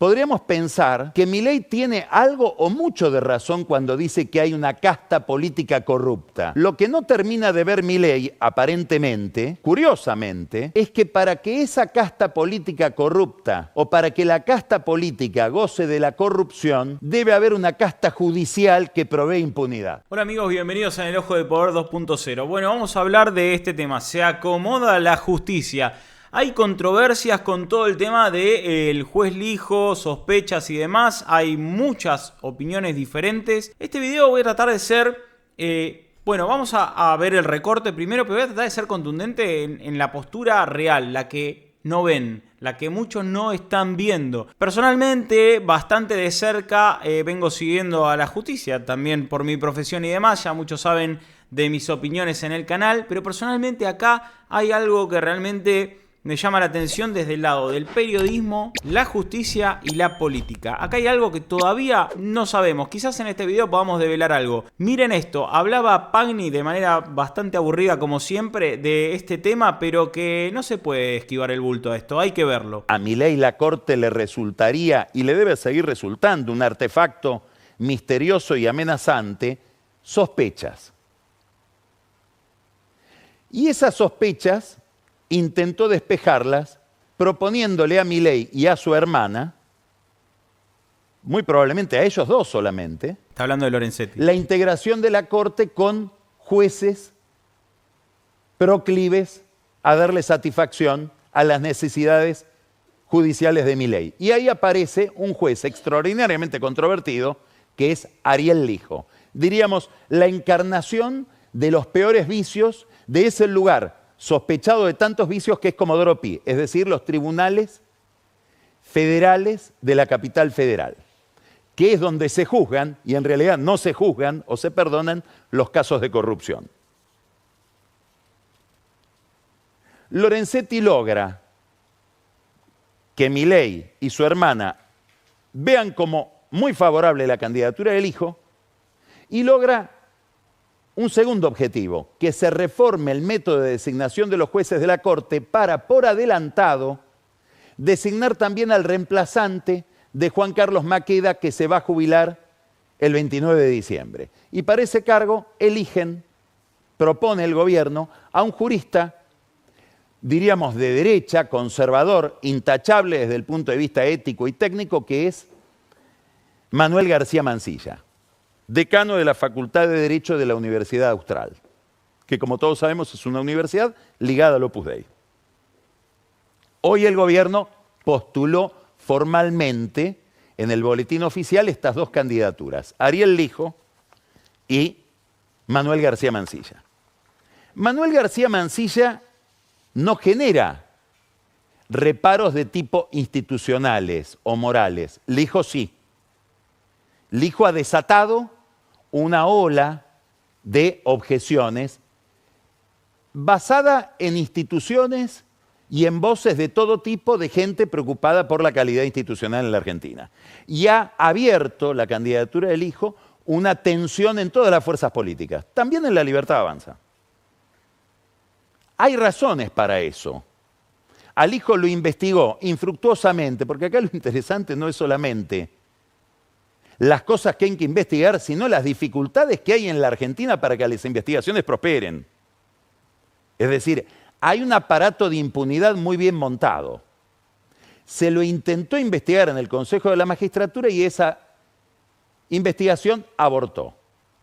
podríamos pensar que Milei tiene algo o mucho de razón cuando dice que hay una casta política corrupta. Lo que no termina de ver Milei, aparentemente, curiosamente, es que para que esa casta política corrupta o para que la casta política goce de la corrupción, debe haber una casta judicial que provee impunidad. Hola amigos, bienvenidos a El Ojo de Poder 2.0. Bueno, vamos a hablar de este tema. ¿Se acomoda la justicia? Hay controversias con todo el tema del juez Lijo, sospechas y demás. Hay muchas opiniones diferentes. Este video voy a tratar de ser... bueno, vamos a ver el recorte primero, pero voy a tratar de ser contundente en la postura real, la que no ven, la que muchos no están viendo. Personalmente, bastante de cerca vengo siguiendo a la justicia, también por mi profesión y demás. Ya muchos saben de mis opiniones en el canal, pero personalmente acá hay algo que realmente me llama la atención desde el lado del periodismo, la justicia y la política. Acá hay algo que todavía no sabemos. Quizás en este video podamos develar algo. Miren esto, hablaba Pagni de manera bastante aburrida como siempre de este tema, pero que no se puede esquivar el bulto a esto, hay que verlo. A Milei la Corte le resultaría, y le debe seguir resultando, un artefacto misterioso y amenazante, sospechas. Y esas sospechas intentó despejarlas proponiéndole a Milei y a su hermana, muy probablemente a ellos dos solamente, Está hablando de Lorenzetti, la integración de la Corte con jueces proclives a darle satisfacción a las necesidades judiciales de Milei. Y ahí aparece un juez extraordinariamente controvertido, que es Ariel Lijo. Diríamos, la encarnación de los peores vicios de ese lugar sospechado de tantos vicios que es Comodoro Pi, es decir, los tribunales federales de la capital federal, que es donde se juzgan, y en realidad no se juzgan o se perdonan, los casos de corrupción. Lorenzetti logra que Milei y su hermana vean como muy favorable la candidatura del hijo y logra un segundo objetivo, que se reforme el método de designación de los jueces de la Corte para, por adelantado, designar también al reemplazante de Juan Carlos Maqueda, que se va a jubilar el 29 de diciembre. Y para ese cargo propone el gobierno a un jurista, diríamos de derecha, conservador, intachable desde el punto de vista ético y técnico, que es Manuel García Mansilla, decano de la Facultad de Derecho de la Universidad Austral, que como todos sabemos es una universidad ligada al Opus Dei. Hoy el gobierno postuló formalmente en el boletín oficial estas dos candidaturas, Ariel Lijo y Manuel García Mansilla. Manuel García Mansilla no genera reparos de tipo institucionales o morales, Lijo sí. Lijo ha desatado una ola de objeciones basada en instituciones y en voces de todo tipo de gente preocupada por la calidad institucional en la Argentina. Y ha abierto la candidatura del hijo una tensión en todas las fuerzas políticas, también en La Libertad Avanza. Hay razones para eso. Al hijo lo investigó infructuosamente, porque acá lo interesante no es solamente las cosas que hay que investigar, sino las dificultades que hay en la Argentina para que las investigaciones prosperen. Es decir, hay un aparato de impunidad muy bien montado. Se lo intentó investigar en el Consejo de la Magistratura y esa investigación abortó.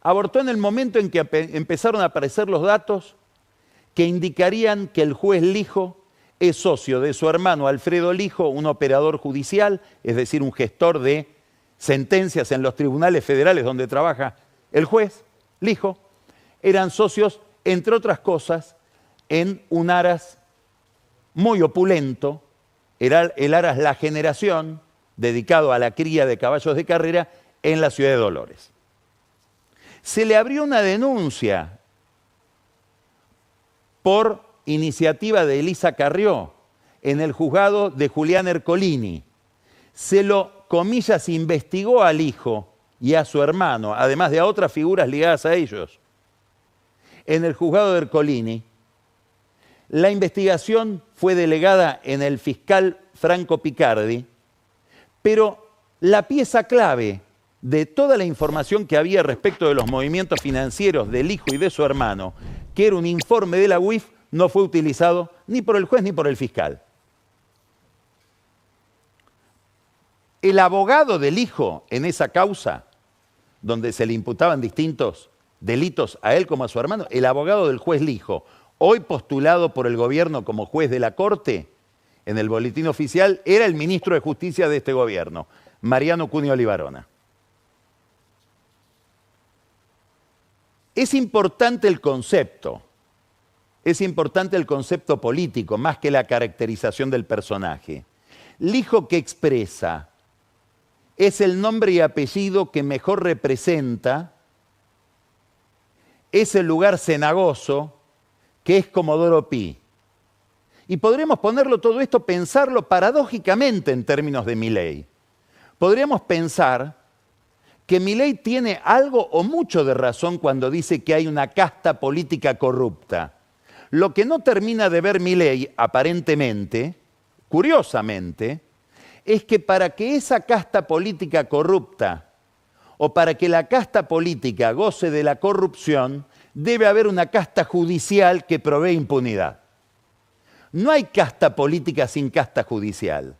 Abortó en el momento en que empezaron a aparecer los datos que indicarían que el juez Lijo es socio de su hermano Alfredo Lijo, un operador judicial, es decir, un gestor de sentencias en los tribunales federales donde trabaja el juez Lijo. Eran socios, entre otras cosas, en un aras muy opulento, era el aras La Generación, dedicado a la cría de caballos de carrera en la ciudad de Dolores. Se le abrió una denuncia por iniciativa de Elisa Carrió en el juzgado de Julián Ercolini. Se lo, comillas, investigó al hijo y a su hermano, además de a otras figuras ligadas a ellos, en el juzgado de Ercolini. La investigación fue delegada en el fiscal Franco Picardi, Pero la pieza clave de toda la información que había respecto de los movimientos financieros del hijo y de su hermano, que era un informe de la UIF, no fue utilizado ni por el juez ni por el fiscal. El abogado del hijo en esa causa, donde se le imputaban distintos delitos a él como a su hermano, el abogado del juez Lijo, hoy postulado por el gobierno como juez de la Corte, en el boletín oficial, era el ministro de Justicia de este gobierno, Mariano Cunio Libarona. Es importante el concepto político, más que la caracterización del personaje. Lijo que expresa es el nombre y apellido que mejor representa ese lugar cenagoso que es Comodoro Pi. Y podríamos ponerlo todo esto, pensarlo paradójicamente en términos de Milei. Podríamos pensar que Milei tiene algo o mucho de razón cuando dice que hay una casta política corrupta. Lo que no termina de ver Milei, aparentemente, curiosamente, es que para que esa casta política corrupta o para que la casta política goce de la corrupción, debe haber una casta judicial que provee impunidad. No hay casta política sin casta judicial.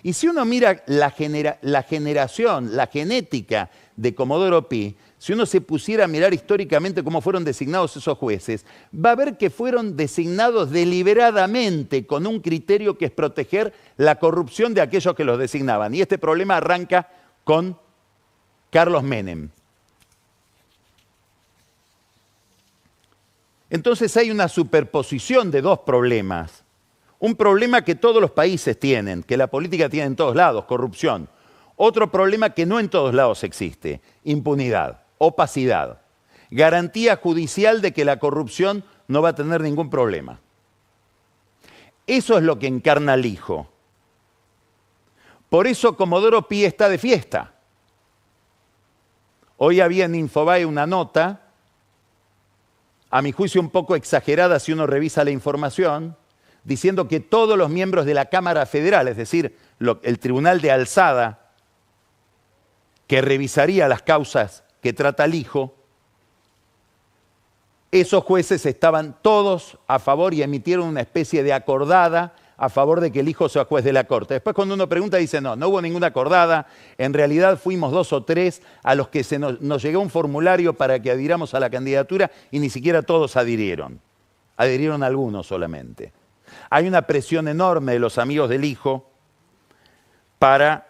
Y si uno mira la generación, la genética de Comodoro Pi, si uno se pusiera a mirar históricamente cómo fueron designados esos jueces, va a ver que fueron designados deliberadamente con un criterio que es proteger la corrupción de aquellos que los designaban. Y este problema arranca con Carlos Menem. Entonces hay una superposición de dos problemas. Un problema que todos los países tienen, que la política tiene en todos lados, corrupción. Otro problema que no en todos lados existe, impunidad, opacidad. Garantía judicial de que la corrupción no va a tener ningún problema. Eso es lo que encarna Lijo. Por eso Comodoro Pi está de fiesta. Hoy había en Infobae una nota, a mi juicio un poco exagerada si uno revisa la información, diciendo que todos los miembros de la Cámara Federal, es decir, el Tribunal de Alzada, que revisaría las causas que trata Lijo, esos jueces estaban todos a favor y emitieron una especie de acordada a favor de que Lijo sea juez de la Corte. Después cuando uno pregunta dice, no hubo ninguna acordada, en realidad fuimos 2 o 3 a los que nos llegó un formulario para que adhiramos a la candidatura y ni siquiera todos adhirieron algunos solamente. Hay una presión enorme de los amigos del Lijo para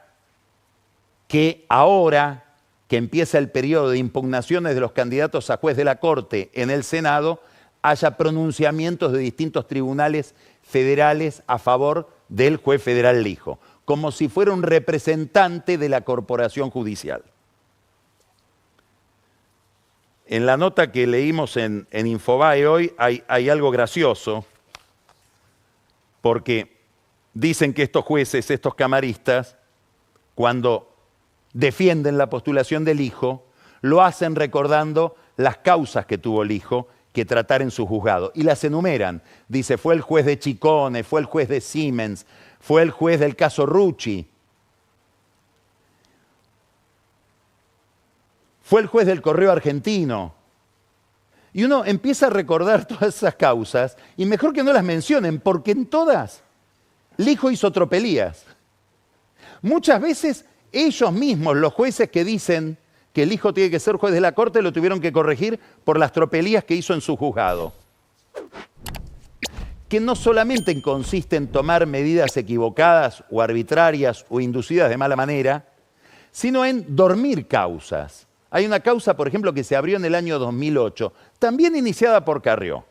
que ahora que empieza el periodo de impugnaciones de los candidatos a juez de la Corte en el Senado, haya pronunciamientos de distintos tribunales federales a favor del juez federal Lijo, como si fuera un representante de la corporación judicial. En la nota que leímos en Infobae hoy hay algo gracioso, porque dicen que estos jueces, estos camaristas, cuando defienden la postulación del Lijo, lo hacen recordando las causas que tuvo Lijo que tratar en su juzgado. Y las enumeran. Dice, fue el juez de Chicone, fue el juez de Siemens, fue el juez del caso Rucci, fue el juez del Correo Argentino. Y uno empieza a recordar todas esas causas, y mejor que no las mencionen, porque en todas Lijo hizo tropelías. Muchas veces ellos mismos, los jueces que dicen que Lijo tiene que ser juez de la Corte, lo tuvieron que corregir por las tropelías que hizo en su juzgado. Que no solamente consiste en tomar medidas equivocadas o arbitrarias o inducidas de mala manera, sino en dormir causas. Hay una causa, por ejemplo, que se abrió en el año 2008, también iniciada por Carrió.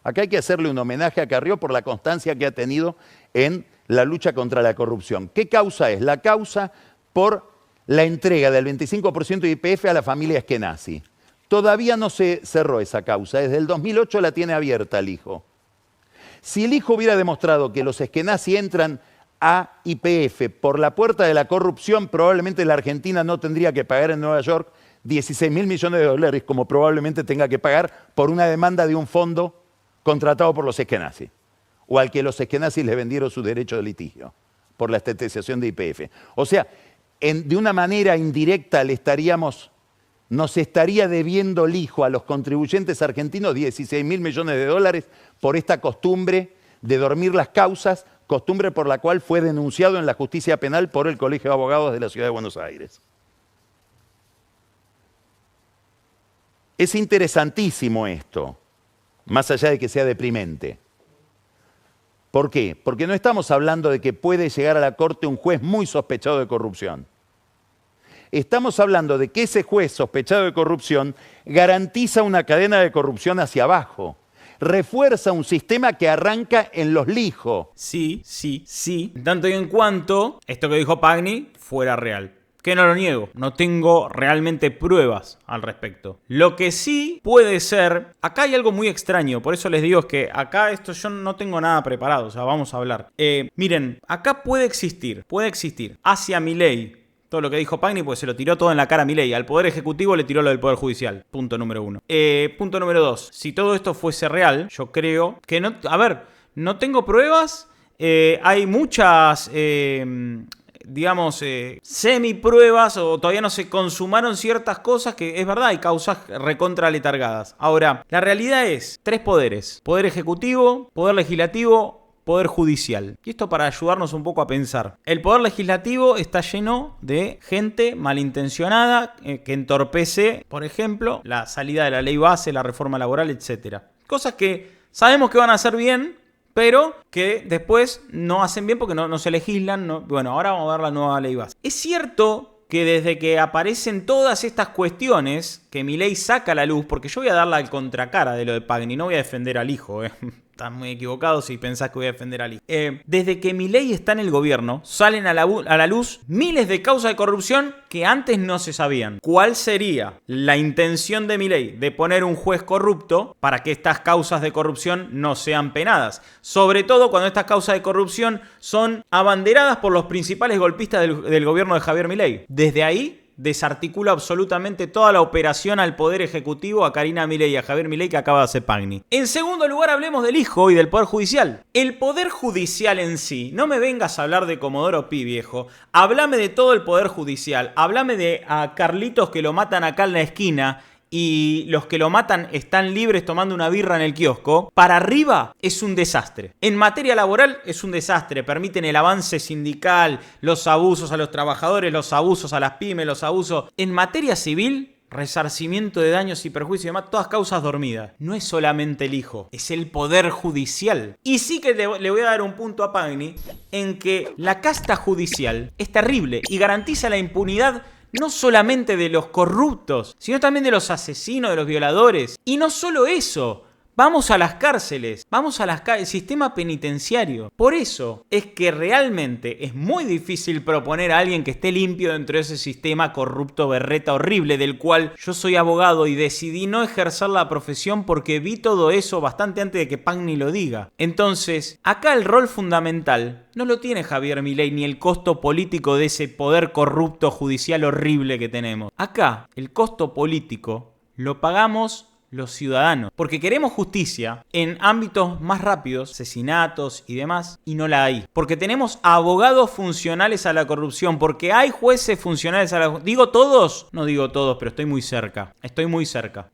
Acá hay que hacerle un homenaje a Carrió por la constancia que ha tenido en la lucha contra la corrupción. ¿Qué causa es? La causa por la entrega del 25% de YPF a la familia Eskenazi. Todavía no se cerró esa causa, desde el 2008 la tiene abierta Lijo. Si Lijo hubiera demostrado que los Eskenazi entran a YPF por la puerta de la corrupción, probablemente la Argentina no tendría que pagar en Nueva York 16.000 millones de dólares, como probablemente tenga que pagar por una demanda de un fondo contratado por los Eskenazi, o al que los Eskenazi les vendieron su derecho de litigio por la estatización de YPF. O sea, de una manera indirecta nos estaría debiendo Lijo a los contribuyentes argentinos 16.000 millones de dólares por esta costumbre de dormir las causas, costumbre por la cual fue denunciado en la justicia penal por el Colegio de Abogados de la Ciudad de Buenos Aires. Es interesantísimo esto, más allá de que sea deprimente. ¿Por qué? Porque no estamos hablando de que puede llegar a la Corte un juez muy sospechado de corrupción. Estamos hablando de que ese juez sospechado de corrupción garantiza una cadena de corrupción hacia abajo. Refuerza un sistema que arranca en los lijos. Sí. Tanto y en cuanto esto que dijo Pagni fuera real. Que no lo niego, no tengo realmente pruebas al respecto. Lo que sí puede ser, acá hay algo muy extraño, por eso les digo que acá esto yo no tengo nada preparado, o sea, vamos a hablar. Miren, acá puede existir hacia Milei, todo lo que dijo Pagni, pues se lo tiró todo en la cara a Milei. Al Poder Ejecutivo le tiró lo del Poder Judicial. Punto número 1. Punto número 2. Si todo esto fuese real, yo creo que no... A ver, no tengo pruebas. Hay muchas... digamos, semi-pruebas o todavía no se consumaron ciertas cosas que es verdad, hay causas recontra letargadas. Ahora, la realidad es 3 poderes: Poder Ejecutivo, Poder Legislativo, Poder Judicial. Y esto para ayudarnos un poco a pensar. El Poder Legislativo está lleno de gente malintencionada que entorpece, por ejemplo, la salida de la ley base, la reforma laboral, etc. Cosas que sabemos que van a hacer bien, pero que después no hacen bien porque no se legislan. Bueno, ahora vamos a ver la nueva ley base. Es cierto que desde que aparecen todas estas cuestiones que Milei saca a la luz, porque yo voy a dar la contracara de lo de Pagni, no voy a defender al hijo, Estás muy equivocado si pensás que voy a defender al hijo. Desde que Milei está en el gobierno, salen a la luz miles de causas de corrupción que antes no se sabían. ¿Cuál sería la intención de Milei? De poner un juez corrupto para que estas causas de corrupción no sean penadas. Sobre todo cuando estas causas de corrupción son abanderadas por los principales golpistas del gobierno de Javier Milei. Desde ahí desarticula absolutamente toda la operación al Poder Ejecutivo, a Karina Milei y a Javier Milei que acaba de hacer Pagni. En segundo lugar, hablemos del hijo y del Poder Judicial. El Poder Judicial en sí, no me vengas a hablar de Comodoro Pi, viejo. Háblame de todo el Poder Judicial. Háblame de a Carlitos que lo matan acá en la esquina y los que lo matan están libres tomando una birra en el kiosco. Para arriba es un desastre. En materia laboral es un desastre. Permiten el avance sindical, los abusos a los trabajadores, los abusos a las pymes, los abusos. En materia civil, resarcimiento de daños y perjuicios y demás, todas causas dormidas. No es solamente el hijo, es el Poder Judicial. Y sí que le voy a dar un punto a Pagni en que la casta judicial es terrible y garantiza la impunidad no solamente de los corruptos, sino también de los asesinos, de los violadores. Y no solo eso, vamos a las cárceles, el sistema penitenciario. Por eso es que realmente es muy difícil proponer a alguien que esté limpio dentro de ese sistema corrupto, berreta, horrible, del cual yo soy abogado y decidí no ejercer la profesión porque vi todo eso bastante antes de que Pagni lo diga. Entonces, acá el rol fundamental no lo tiene Javier Milei ni el costo político de ese poder corrupto judicial horrible que tenemos. Acá el costo político lo pagamos los ciudadanos, porque queremos justicia en ámbitos más rápidos, asesinatos y demás, y no la hay. Porque tenemos abogados funcionales a la corrupción, porque hay jueces funcionales a la corrupción. ¿Digo todos? No digo todos, pero estoy muy cerca.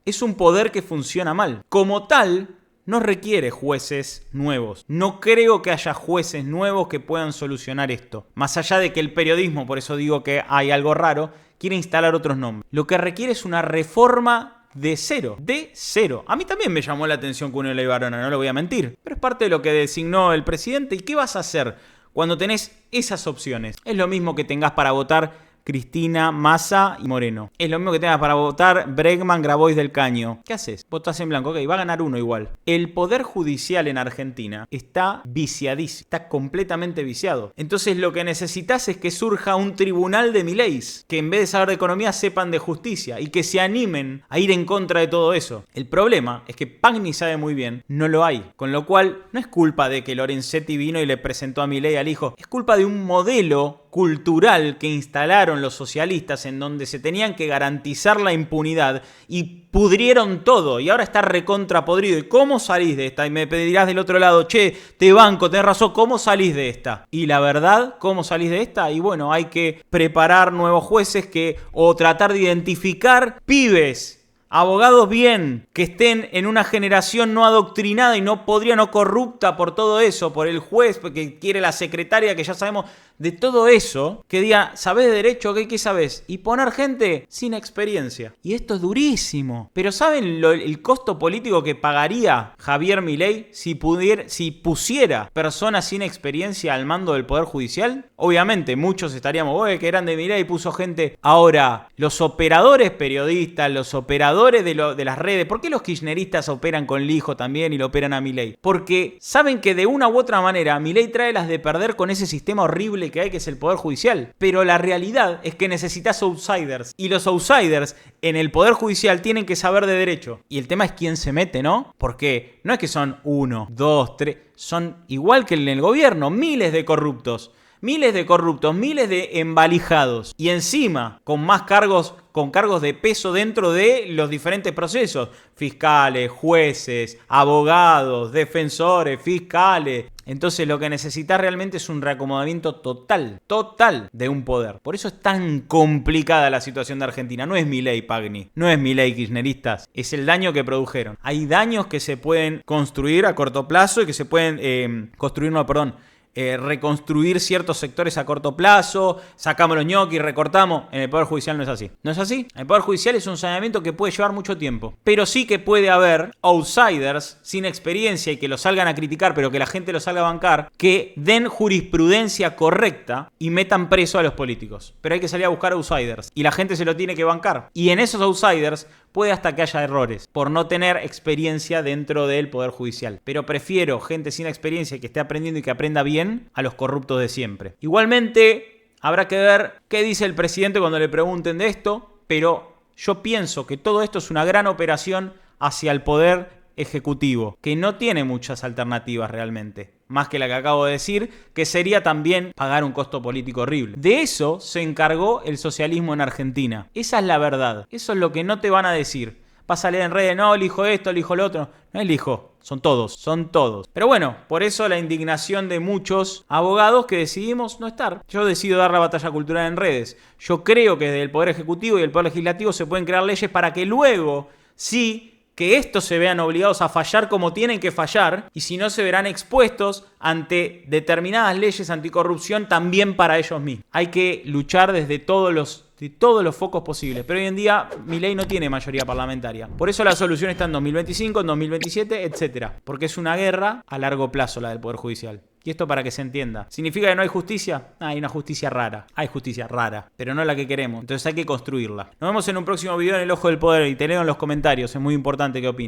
Es un poder que funciona mal. Como tal, no requiere jueces nuevos. No creo que haya jueces nuevos que puedan solucionar esto. Más allá de que el periodismo, por eso digo que hay algo raro, quiere instalar otros nombres. Lo que requiere es una reforma de cero. A mí también me llamó la atención que una ley varona, no lo voy a mentir. Pero es parte de lo que designó el presidente. ¿Y qué vas a hacer cuando tenés esas opciones? Es lo mismo que tengas para votar Cristina, Massa y Moreno. Es lo mismo que tengas para votar Bregman, Grabois del Caño. ¿Qué haces? Votás en blanco, ok, va a ganar uno igual. El Poder Judicial en Argentina está viciadísimo, está completamente viciado. Entonces lo que necesitas es que surja un tribunal de Mileis, que en vez de saber de economía sepan de justicia y que se animen a ir en contra de todo eso. El problema es que Pagni sabe muy bien, no lo hay. Con lo cual no es culpa de que Lorenzetti vino y le presentó a Milei al hijo, es culpa de un modelo cultural que instalaron los socialistas en donde se tenían que garantizar la impunidad y pudrieron todo y ahora está recontra podrido. ¿Y cómo salís de esta? Y me pedirás del otro lado, che, te banco, tenés razón, ¿cómo salís de esta? Y la verdad, ¿cómo salís de esta? Y bueno, hay que preparar nuevos jueces o tratar de identificar pibes, abogados bien, que estén en una generación no adoctrinada y no podría, no corrupta por todo eso, por el juez que quiere la secretaria, que ya sabemos de todo eso, que diga, ¿sabés de derecho? ¿Qué sabés? Y poner gente sin experiencia. Y esto es durísimo. Pero ¿saben el costo político que pagaría Javier Milei si pusiera personas sin experiencia al mando del Poder Judicial? Obviamente, muchos estaríamos, que eran de Milei y puso gente. Ahora, los operadores periodistas, los operadores de las redes, ¿por qué los kirchneristas operan con Lijo también y lo operan a Milei? Porque saben que de una u otra manera Milei trae las de perder con ese sistema horrible que hay, que es el Poder Judicial. Pero la realidad es que necesitas outsiders. Y los outsiders en el Poder Judicial tienen que saber de derecho. Y el tema es quién se mete, ¿no? Porque no es que son 1, 2, 3. Son igual que en el gobierno, miles de corruptos. Miles de embalijados. Y encima, con cargos de peso dentro de los diferentes procesos. Fiscales, jueces, abogados, defensores, fiscales. Entonces lo que necesitas realmente es un reacomodamiento total de un poder. Por eso es tan complicada la situación de Argentina. No es Milei, Pagni, no es Milei, kirchneristas. Es el daño que produjeron. Hay daños que se pueden construir a corto plazo y que se pueden reconstruir ciertos sectores a corto plazo, sacamos los ñoquis, recortamos. En el Poder Judicial no es así. ¿No es así? El Poder Judicial es un saneamiento que puede llevar mucho tiempo. Pero sí que puede haber outsiders sin experiencia y que lo salgan a criticar, pero que la gente lo salga a bancar, que den jurisprudencia correcta y metan preso a los políticos. Pero hay que salir a buscar outsiders y la gente se lo tiene que bancar. Y en esos outsiders puede hasta que haya errores por no tener experiencia dentro del Poder Judicial. Pero prefiero gente sin experiencia que esté aprendiendo y que aprenda bien a los corruptos de siempre. Igualmente, habrá que ver qué dice el presidente cuando le pregunten de esto, pero yo pienso que todo esto es una gran operación hacia el Poder Ejecutivo, que no tiene muchas alternativas realmente, más que la que acabo de decir, que sería también pagar un costo político horrible. De eso se encargó el socialismo en Argentina. Esa es la verdad. Eso es lo que no te van a decir. Vas a leer en redes, no, elijo esto, elijo lo otro. No elijo, son todos. Pero bueno, por eso la indignación de muchos abogados que decidimos no estar. Yo decido dar la batalla cultural en redes. Yo creo que desde el Poder Ejecutivo y el Poder Legislativo se pueden crear leyes para que luego, sí, que estos se vean obligados a fallar como tienen que fallar, y si no se verán expuestos ante determinadas leyes anticorrupción también para ellos mismos. Hay que luchar desde todos los focos posibles, pero hoy en día Milei no tiene mayoría parlamentaria. Por eso la solución está en 2025, en 2027, etc. Porque es una guerra a largo plazo la del Poder Judicial. Y esto para que se entienda. ¿Significa que no hay justicia? Hay una justicia rara. Hay justicia rara, pero no la que queremos. Entonces hay que construirla. Nos vemos en un próximo video en El Ojo del Poder y te leo en los comentarios. Es muy importante que opines.